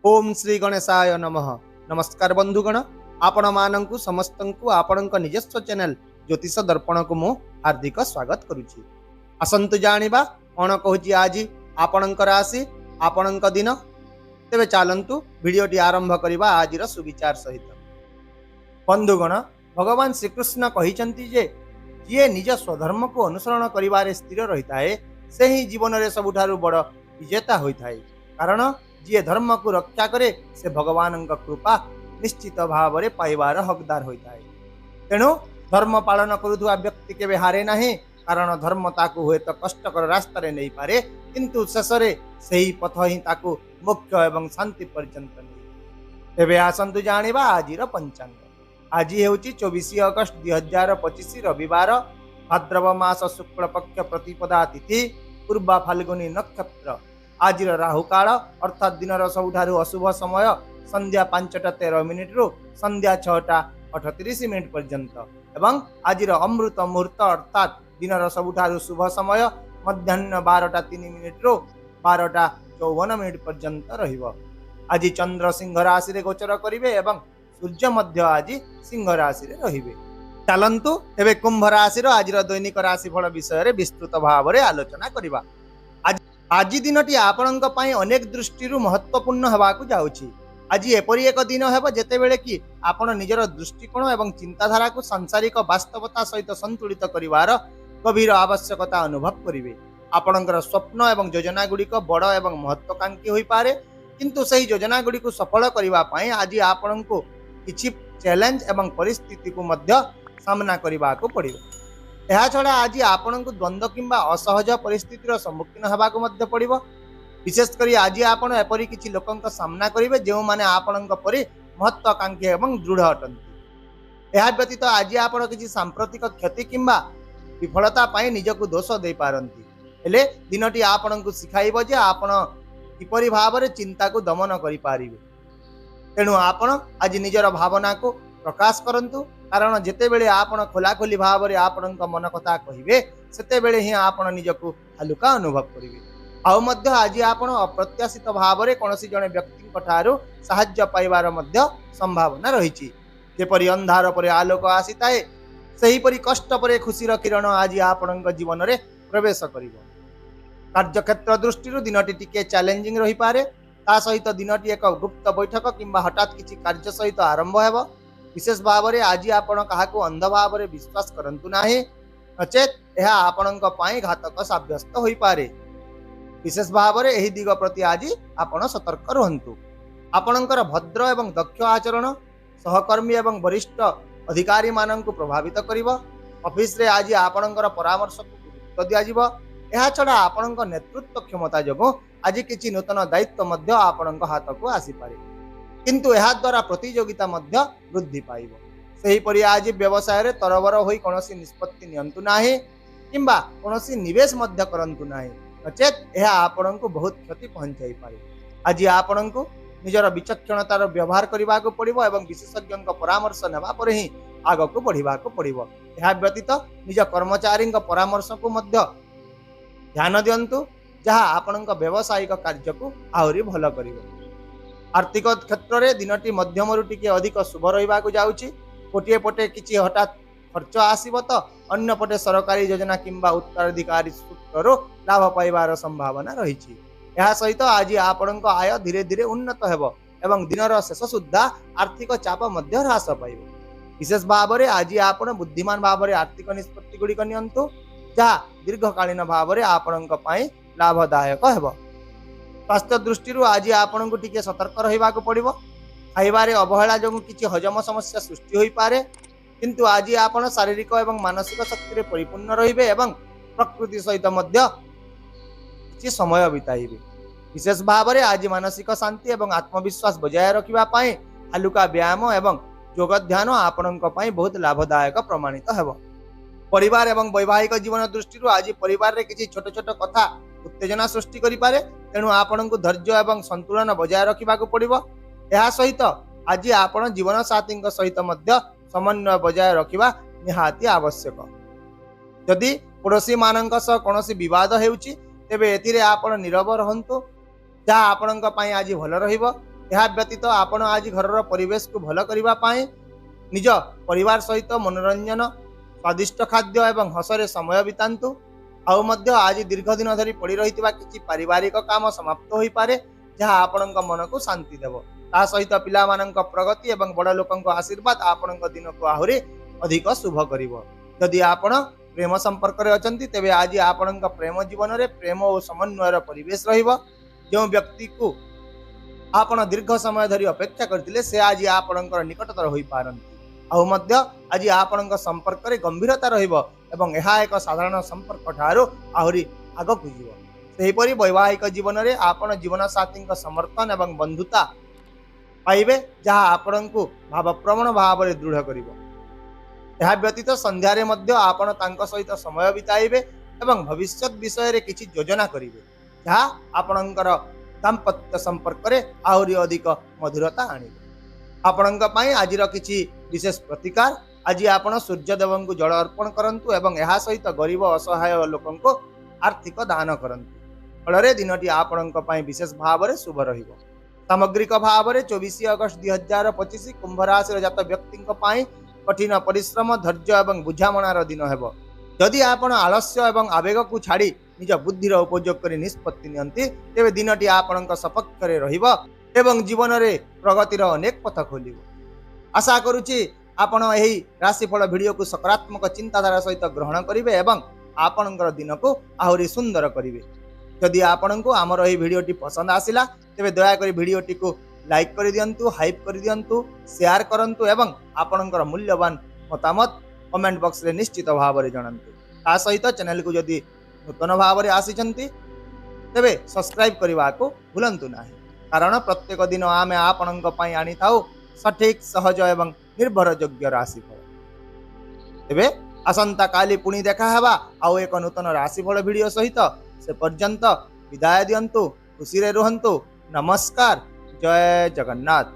ओम श्री गणेशाय नमः। नमस्कार बंधुगण, आपण मानंकु समस्तंकु आपणक निजस्व चैनल ज्योतिष दर्पण को मु हार्दिक स्वागत करुछि। आसंतु जानिबा कोन कहूछि आज आपणक राशि आपणक दिन। तेबे चालंतु वीडियोटी आरंभ करिबा आजिर सुविचार सहित। बंधुगण, भगवान श्रीकृष्ण कहिचंती जे जे निज स्वधर्म को अनुसरण करिवारे स्थिर रहिताए से ही जीवन रे सबुठारु बड़ विजेता होइथाए। कारण जी धर्म को रक्षा करे से भगवान कृपा निश्चित भाव में पाइबार हकदार होता है। तेणु धर्म पालन करुवा व्यक्ति केवे हारे नहीं, कारण धर्म ताकू हुए तो कष्टकर रास्तार नहीं पारे, किंतु शेष से ही पथ ही ताकू मोक्ष एवं शांति पर्यंत नहीं। तेबे आसंतु जानिबा आजिर पंचांग। आज हूँ 24 अगस्त 2025 रविवार, भाद्रव मास शुक्ल पक्ष प्रतिपदा तिथि, पूर्वा फाल्गुनी नक्षत्र। आज राहु काल अर्थात दिन सबुठारु अशुभ समय संध्या 5:13 रु संध्या 6:38 पर्यंत एवं आज अमृत मुहूर्त अर्थात दिन सबुठारु शुभ समय मध्याह्न 12:03 रु 12:54 पर्यंत रहिबो। आज चंद्र सिंह राशि रे गोचर करिवे एवं सूर्य मध्य आज सिंह राशि रे रहिबे। चलंतु एबे कुंभ राशि रो आज दैनिक राशिफल विषय रे विस्तृत भाव रे आलोचना करिबा। आज दिनटी आपणक पई अनेक दृष्टि महत्वपूर्ण होबाकू जाउछि। आज एपरि एक दिन हेबो जेतेबेले कि आपण निजर दृष्टिकोण एवं चिंताधारा को सांसारिक वास्तवता सहित संतुलित करिवार गभीर आवश्यकता अनुभव करिवे। आपणकर स्वप्न एवं योजना गुड़िक बड़ एवं महत्वाकांक्षी होई पारे, किंतु सही योजना गुड़िक सफल करिवा पई आज आपणको किछि चैलेंज एवं परिस्थिति को मध्य सामना करिवाकू पड़िबो। यह छड़ा आज आपण को द्वंद्व किंबा असहज परिस्थितिर सम्मुखीन होबाकू मध्य पड़िबो। विशेषकर आज आपण एपरि किछि लोकंक सामना करिवे जो माने आपणक परि महत्वाकांक्षी एवं दृढ़ अटंती। यह व्यतीत आज आपण किछि सांप्रतिक क्षति किंबा विफलता पाई निजको दोष दे पारंती। हेले दिनटी आपण को सिखाइबो जे आपण किपरि भावरे चिंता को दमन करि पारिबे। तेणु आपण आज निजर भावना को प्रकाश करंतु, कारण जेतेबेले आपण खोलाखोली भाव में आपणक मन कथा कहिबे सेतेबेले ही आपण निजको हलुका अनुभव करिवे। आउ मध्य आज आपण अप्रत्याशित भाव में कोनोसी जने व्यक्ति ठारू साहाय्य पाइबार मध्य संभावना रहिछि। जेपरि अंधार परे आलोक आसीताए सही परि कष्ट परे खुशीर किरण आज आपणक जीवन रे प्रवेश करिवो। कार्यक्षेत्र दृष्टि दिनटी टिके चैलेंजिंग रही पारे। ता सहित दिनटी एक गुप्त बैठक किंबा हठात किछि कार्य सहित आरंभ हेबो। विशेष भाव में आज आपण काहाको अंध भाव में विश्वास करंतु नाही, नचेत यह आपणक पई घातक साब्यस्त होई पारे। विशेष भाव में एही दिग प्रति आज आपण सतर्क रहंतु। आपणकर भद्र एवं दक्ष आचरण सहकर्मी एवं वरिष्ठ अधिकारी माननकु प्रभावित करिवो। ऑफिस रे आज आपणकर परामर्श को गुरुत्व दिया जिवो। यह छड़ा आपणक नेतृत्व क्षमता जगो आज किछि नूतन दायित्व मध्य आपणक हाथ को आसी पारे, किंतु यह द्वारा प्रतियोगिता मध्य वृद्धि पाइब। सही परि आज व्यवसाय रे तरबर होई कोनोसी निष्पत्ति नियंतु नाही किंबा कोनोसी निवेश मध्य करंतु नाही, नचेत यह आपणको बहुत क्षति पहुंचाई पारे। आज आपणको निजर विचक्षणतार व्यवहार करिबाको पड़िबो एवं विशेषज्ञक परामर्श नेबा पर ही आगको बढ़िबाको पड़िबो। यह व्यतीत निज कर्मचारी परामर्श को मध्य ध्यान दियंतु, जहा आपणक व्यवसायिक कार्य को आहुरी भल करिवो। आर्थिक क्षेत्र में दिनटी मध्यम टिके अधिक शुभ रहा जाउछि। गोटे पटे किछि हठात खर्च आसीबो तो अन्य पटे सरकारी योजना किंबा उत्तराधिकारी सूत्ररो लाभ पाइबार संभावना रहिछि। यह सहित आज आपणक आय धीरे धीरे उन्नत हेबो एवं दिनर शेष सुद्धा आर्थिक चाप मध्य ह्रास पाइबो। विशेष भाव में आज आपण बुद्धिमान भाव में आर्थिक निष्पत्ति गुड़िक नियंतु, जहा दीर्घकालीन भाव में आपणक पई लाभदायक हेबो। स्वास्थ्य दृष्टि आज आपण को टिके सतर्क रहिबाको पड़िबो। खाइबारे अवहेला जो किछि हजम समस्या सृष्टि होई पारे, किंतु आज आपण शारीरिक एवं मानसिक शक्ति रे परिपूर्ण रहिबे एवं प्रकृति सहित मध्य किछि समय बिताइबे। विशेष भाव में आज मानसिक शांति एवं आत्मविश्वास बजाय रखिबा पई हलुका व्यायाम एवं योग ध्यान आपणक पई बहुत लाभदायक प्रमाणित हेबो। परिवार एवं वैवाहिक जीवन दृष्टि आज परिवार रे किछि छोट छोट कथा उत्तेजना सृष्टि करि पारे। तेणु आपण को धैर्य एवं संतुलन बजाय रखिबाको पड़िबो। यह सहित आज आपण जीवन साथी सहित मध्य समन्वय बजाय रखिबा निहाती आवश्यक। यदि पड़ोशी मानक सह कोनोसी विवाद हेउछि तेबे एथिरे आपण नीरव रहंतु, जहा आपणक पई आज भल रहिबो। ଏହା ବ୍ୟତୀତ ଆପଣ ଆଜି ଘରର ପରିବେଶକୁ ଭଲ କରିବା ପାଇଁ ନିଜ ପରିବାର ସହିତ ମନୋରଞ୍ଜନ, ସ୍ୱାଦିଷ୍ଟ ଖାଦ୍ୟ ଏବଂ ହସରେ ସମୟ ବିତାନ୍ତୁ। ଆଉ ମଧ୍ୟ ଆଜି ଦୀର୍ଘ ଦିନ ଧରି ପଡ଼ି ରହିଥିବା କିଛି ପାରିବାରିକ କାମ ସମାପ୍ତ ହୋଇପାରେ, ଯାହା ଆପଣଙ୍କ ମନକୁ ଶାନ୍ତି ଦେବ। ତା ସହିତ ପିଲାମାନଙ୍କ ପ୍ରଗତି ଏବଂ ବଡ଼ ଲୋକଙ୍କ ଆଶୀର୍ବାଦ ଆପଣଙ୍କ ଦିନକୁ ଆହୁରି ଅଧିକ ଶୁଭ କରିବ। ଯଦି ଆପଣ ପ୍ରେମ ସମ୍ପର୍କରେ ଅଛନ୍ତି, ତେବେ ଆଜି ଆପଣଙ୍କ ପ୍ରେମ ଜୀବନରେ ପ୍ରେମ ଓ ସମନ୍ୱୟର ପରିବେଶ ରହିବ। ଯେଉଁ ବ୍ୟକ୍ତିକୁ ଆପଣ ଦୀର୍ଘ ସମୟ ଧରି ଅପେକ୍ଷା କରିଥିଲେ, ସେ ଆଜି ଆପଣଙ୍କର ନିକଟତର ହୋଇପାରନ୍ତି। ଆଉ ମଧ୍ୟ ଆଜି ଆପଣଙ୍କ ସମ୍ପର୍କରେ ଗମ୍ଭୀରତା ରହିବ ଏବଂ ଏହା ଏକ ସାଧାରଣ ସମ୍ପର୍କ ଠାରୁ ଆହୁରି ଆଗକୁ ଯିବ। ସେହିପରି ବୈବାହିକ ଜୀବନରେ ଆପଣ ଜୀବନସାଥୀଙ୍କ ସମର୍ଥନ ଏବଂ ବନ୍ଧୁତା ପାଇବେ, ଯାହା ଆପଣଙ୍କୁ ଭାବପ୍ରବଣ ଭାବରେ ଦୃଢ଼ କରିବ। ଏହା ବ୍ୟତୀତ ସନ୍ଧ୍ୟାରେ ମଧ୍ୟ ଆପଣ ତାଙ୍କ ସହିତ ସମୟ ବିତାଇବେ ଏବଂ ଭବିଷ୍ୟତ ବିଷୟରେ କିଛି ଯୋଜନା କରିବେ, ଯାହା ଆପଣଙ୍କର ଦାମ୍ପତ୍ୟ ସମ୍ପର୍କରେ ଆହୁରି ଅଧିକ ମଧୁରତା ଆଣିବ। ଆପଣଙ୍କ ପାଇଁ ଆଜିର କିଛି ବିଶେଷ ପ୍ରତିକାର। ଆଜି ଆପଣ ସୂର୍ଯ୍ୟଦେବଙ୍କୁ ଜଳ ଅର୍ପଣ କରନ୍ତୁ ଏବଂ ଏହା ସହିତ ଗରିବ ଅସହାୟ ଲୋକଙ୍କୁ ଆର୍ଥିକ ଦାନ କରନ୍ତୁ। ଫଳରେ ଦିନଟି ଆପଣଙ୍କ ପାଇଁ ବିଶେଷ ଭାବରେ ଶୁଭ ରହିବ। ସାମଗ୍ରିକ ଭାବରେ 24 ଅଗଷ୍ଟ 2025 କୁମ୍ଭ ରାଶିର ଜାତ ବ୍ୟକ୍ତିଙ୍କ ପାଇଁ କଠିନ ପରିଶ୍ରମ, ଧୈର୍ଯ୍ୟ ଏବଂ ବୁଝାମଣାର ଦିନ ହେବ। ଯଦି ଆପଣ ଆଳସ୍ୟ ଏବଂ ଆବେଗକୁ ଛାଡ଼ି ନିଜ ବୁଦ୍ଧିର ଉପଯୋଗ କରି ନିଷ୍ପତ୍ତି ନିଅନ୍ତି, ତେବେ ଦିନଟି ଆପଣଙ୍କ ସପକ୍ଷରେ ରହିବ ଏବଂ ଜୀବନରେ ପ୍ରଗତିର ଅନେକ ପଥ ଖୋଲିବ। ଆଶା କରୁଛି ଆପଣ ଏହି ରାଶିଫଳ ଭିଡ଼ିଓକୁ ସକାରାତ୍ମକ ଚିନ୍ତାଧାରା ସହିତ ଗ୍ରହଣ କରିବେ ଏବଂ ଆପଣଙ୍କର ଦିନକୁ ଆହୁରି ସୁନ୍ଦର କରିବେ। ଯଦି ଆପଣଙ୍କୁ ଆମର ଏହି ଭିଡ଼ିଓଟି ପସନ୍ଦ ଆସିଲା, ତେବେ ଦୟାକରି ଭିଡ଼ିଓଟିକୁ ଲାଇକ୍ କରିଦିଅନ୍ତୁ, ହାଇପ୍ କରିଦିଅନ୍ତୁ, ସେୟାର କରନ୍ତୁ ଏବଂ ଆପଣଙ୍କର ମୂଲ୍ୟବାନ ମତାମତ କମେଣ୍ଟ ବକ୍ସରେ ନିଶ୍ଚିତ ଭାବରେ ଜଣାନ୍ତୁ। ତା ସହିତ ଚ୍ୟାନେଲକୁ ଯଦି ନୂତନ ଭାବରେ ଆସିଛନ୍ତି, ତେବେ ସବସ୍କ୍ରାଇବ୍ କରିବାକୁ ଭୁଲନ୍ତୁ ନାହିଁ, କାରଣ ପ୍ରତ୍ୟେକ ଦିନ ଆମେ ଆପଣଙ୍କ ପାଇଁ ଆଣିଥାଉ ସଠିକ୍, ସହଜ ଏବଂ ନିର୍ଭରଯୋଗ୍ୟ ରାଶିଫଳ। ତେବେ ଆସନ୍ତା କାଲି ପୁଣି ଦେଖା ହେବା ଆଉ ଏକ ନୂତନ ରାଶିଫଳ ଭିଡ଼ିଓ ସହିତ। ସେ ପର୍ଯ୍ୟନ୍ତ ବିଦାୟ ଦିଅନ୍ତୁ। ଖୁସିରେ ରୁହନ୍ତୁ। ନମସ୍କାର। ଜୟ ଜଗନ୍ନାଥ।